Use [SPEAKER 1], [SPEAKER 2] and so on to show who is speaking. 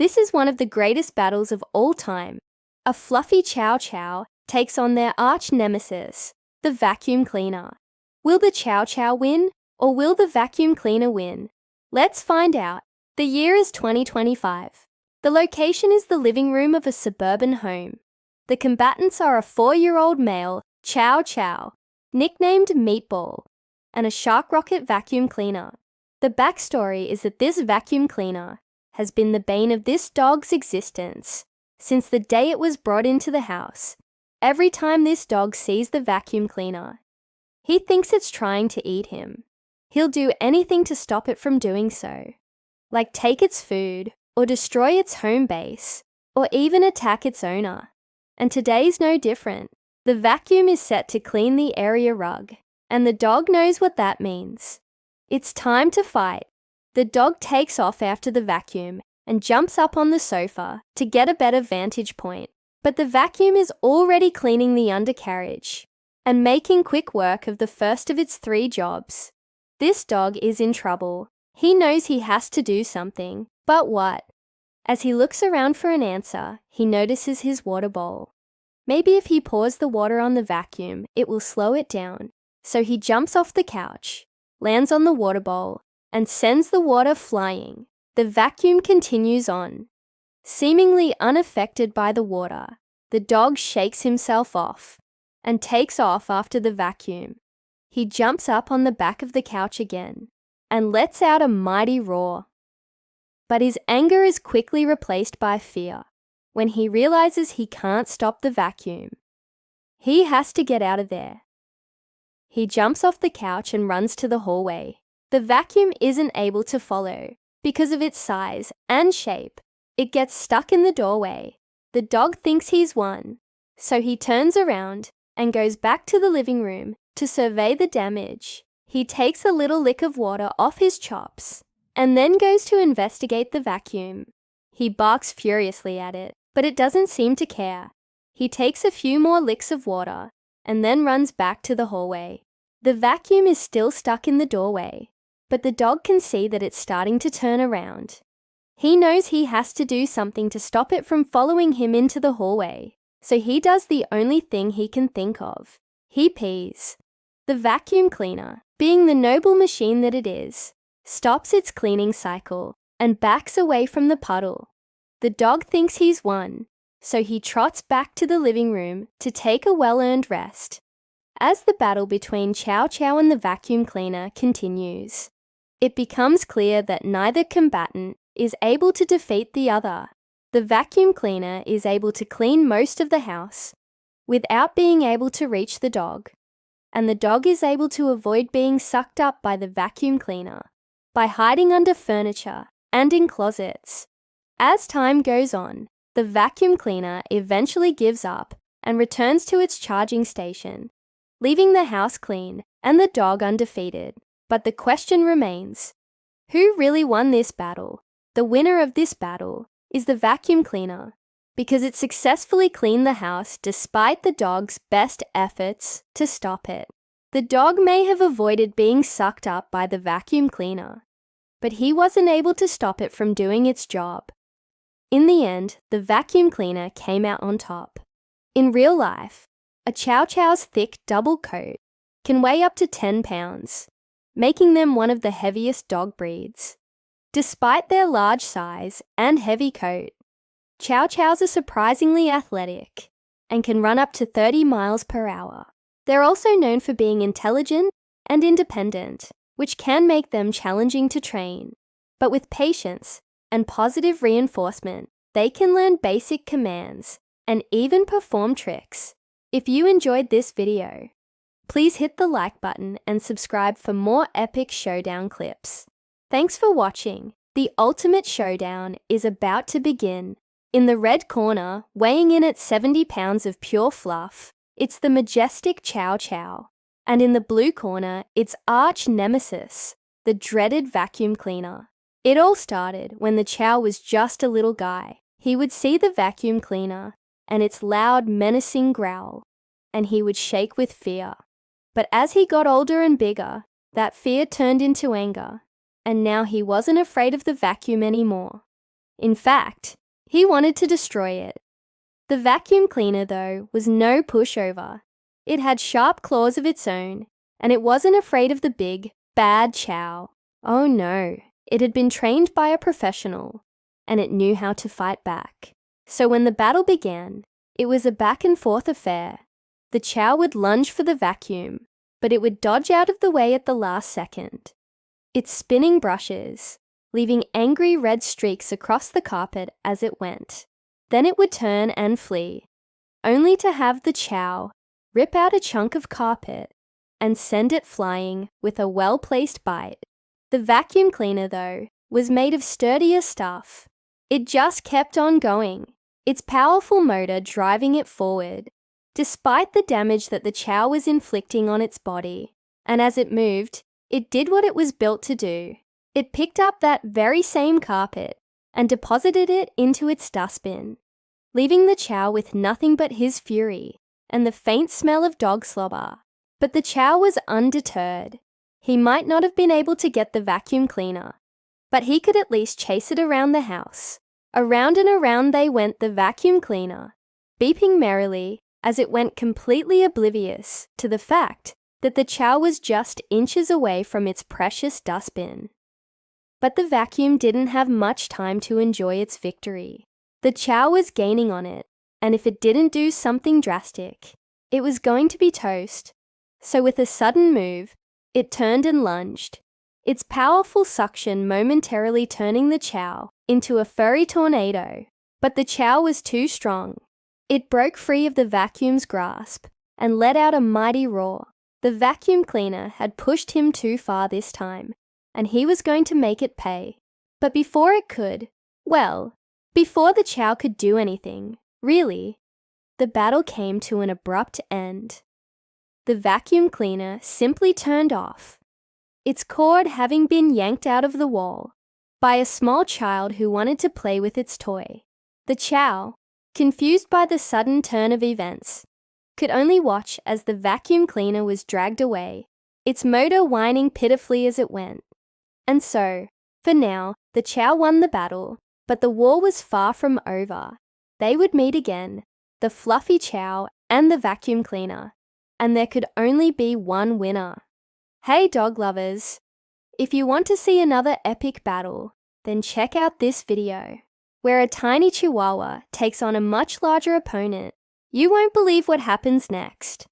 [SPEAKER 1] This is one of the greatest battles of all time. A fluffy Chow Chow takes on their arch nemesis, the vacuum cleaner. Will the Chow Chow win, or will the vacuum cleaner win? Let's find out. The year is 2025. The location is the living room of a suburban home. The combatants are a 4-year-old male, Chow Chow, nicknamed Meatball, and a Shark Rocket vacuum cleaner. The backstory is that this vacuum cleaner has been the bane of this dog's existence since the day it was brought into the house. Every time this dog sees the vacuum cleaner, he thinks it's trying to eat him. He'll do anything to stop it from doing so, like take its food, or destroy its home base, or even attack its owner. And today's no different. The vacuum is set to clean the area rug, and the dog knows what that means. It's time to fight. The dog takes off after the vacuum and jumps up on the sofa to get a better vantage point. But the vacuum is already cleaning the undercarriage and making quick work of the first of its 3 jobs. This dog is in trouble. He knows he has to do something, but what? As he looks around for an answer, he notices his water bowl. Maybe if he pours the water on the vacuum, it will slow it down. So he jumps off the couch, lands on the water bowl, and sends the water flying. The vacuum continues on. Seemingly unaffected by the water, the dog shakes himself off and takes off after the vacuum. He jumps up on the back of the couch again and lets out a mighty roar. But his anger is quickly replaced by fear when he realizes he can't stop the vacuum. He has to get out of there. He jumps off the couch and runs to the hallway. The vacuum isn't able to follow because of its size and shape. It gets stuck in the doorway. The dog thinks he's won, so he turns around and goes back to the living room to survey the damage. He takes a little lick of water off his chops and then goes to investigate the vacuum. He barks furiously at it, but it doesn't seem to care. He takes a few more licks of water and then runs back to the hallway. The vacuum is still stuck in the doorway, but the dog can see that it's starting to turn around. He knows he has to do something to stop it from following him into the hallway, so he does the only thing he can think of. He pees. The vacuum cleaner, being the noble machine that it is, stops its cleaning cycle and backs away from the puddle. The dog thinks he's won, so he trots back to the living room to take a well-earned rest. As the battle between Chow Chow and the vacuum cleaner continues, it becomes clear that neither combatant is able to defeat the other. The vacuum cleaner is able to clean most of the house without being able to reach the dog, and the dog is able to avoid being sucked up by the vacuum cleaner by hiding under furniture and in closets. As time goes on, the vacuum cleaner eventually gives up and returns to its charging station, leaving the house clean and the dog undefeated. But the question remains, who really won this battle? The winner of this battle is the vacuum cleaner, because it successfully cleaned the house despite the dog's best efforts to stop it. The dog may have avoided being sucked up by the vacuum cleaner, but he wasn't able to stop it from doing its job. In the end, the vacuum cleaner came out on top. In real life, a Chow Chow's thick double coat can weigh up to 10 pounds, making them one of the heaviest dog breeds. Despite their large size and heavy coat, Chow Chows are surprisingly athletic and can run up to 30 miles per hour. They're also known for being intelligent and independent, which can make them challenging to train. But with patience and positive reinforcement, they can learn basic commands and even perform tricks. If you enjoyed this video, please hit the like button and subscribe for more epic showdown clips. Thanks for watching. The ultimate showdown is about to begin. In the red corner, weighing in at 70 pounds of pure fluff, it's the majestic Chow Chow. And in the blue corner, its arch nemesis, the dreaded vacuum cleaner. It all started when the Chow was just a little guy. He would see the vacuum cleaner and its loud, menacing growl, and he would shake with fear. But as he got older and bigger, that fear turned into anger, and now he wasn't afraid of the vacuum anymore. In fact, he wanted to destroy it. The vacuum cleaner, though, was no pushover. It had sharp claws of its own, and it wasn't afraid of the big, bad Chow. Oh no, it had been trained by a professional, and it knew how to fight back. So when the battle began, it was a back-and-forth affair. The Chow would lunge for the vacuum, but it would dodge out of the way at the last second. Its spinning brushes, leaving angry red streaks across the carpet as it went. Then it would turn and flee, only to have the Chow rip out a chunk of carpet and send it flying with a well-placed bite. The vacuum cleaner, though, was made of sturdier stuff. It just kept on going, its powerful motor driving it forward, despite the damage that the Chow was inflicting on its body. And as it moved, it did what it was built to do. It picked up that very same carpet and deposited it into its dustbin, leaving the Chow with nothing but his fury and the faint smell of dog slobber. But the Chow was undeterred. He might not have been able to get the vacuum cleaner, but he could at least chase it around the house. Around and around they went, the vacuum cleaner, beeping merrily as it went, completely oblivious to the fact that the Chow was just inches away from its precious dustbin. But the vacuum didn't have much time to enjoy its victory. The Chow was gaining on it, and if it didn't do something drastic, it was going to be toast. So with a sudden move, it turned and lunged, its powerful suction momentarily turning the Chow into a furry tornado. But the Chow was too strong. It broke free of the vacuum's grasp and let out a mighty roar. The vacuum cleaner had pushed him too far this time, and he was going to make it pay. But before it could, before the Chow could do anything, really, the battle came to an abrupt end. The vacuum cleaner simply turned off, its cord having been yanked out of the wall by a small child who wanted to play with its toy. The Chow, confused by the sudden turn of events, could only watch as the vacuum cleaner was dragged away, its motor whining pitifully as it went. And so, for now, the Chow won the battle, but the war was far from over. They would meet again, the fluffy Chow and the vacuum cleaner, and there could only be one winner. Hey dog lovers, if you want to see another epic battle, then check out this video, where a tiny Chihuahua takes on a much larger opponent. You won't believe what happens next.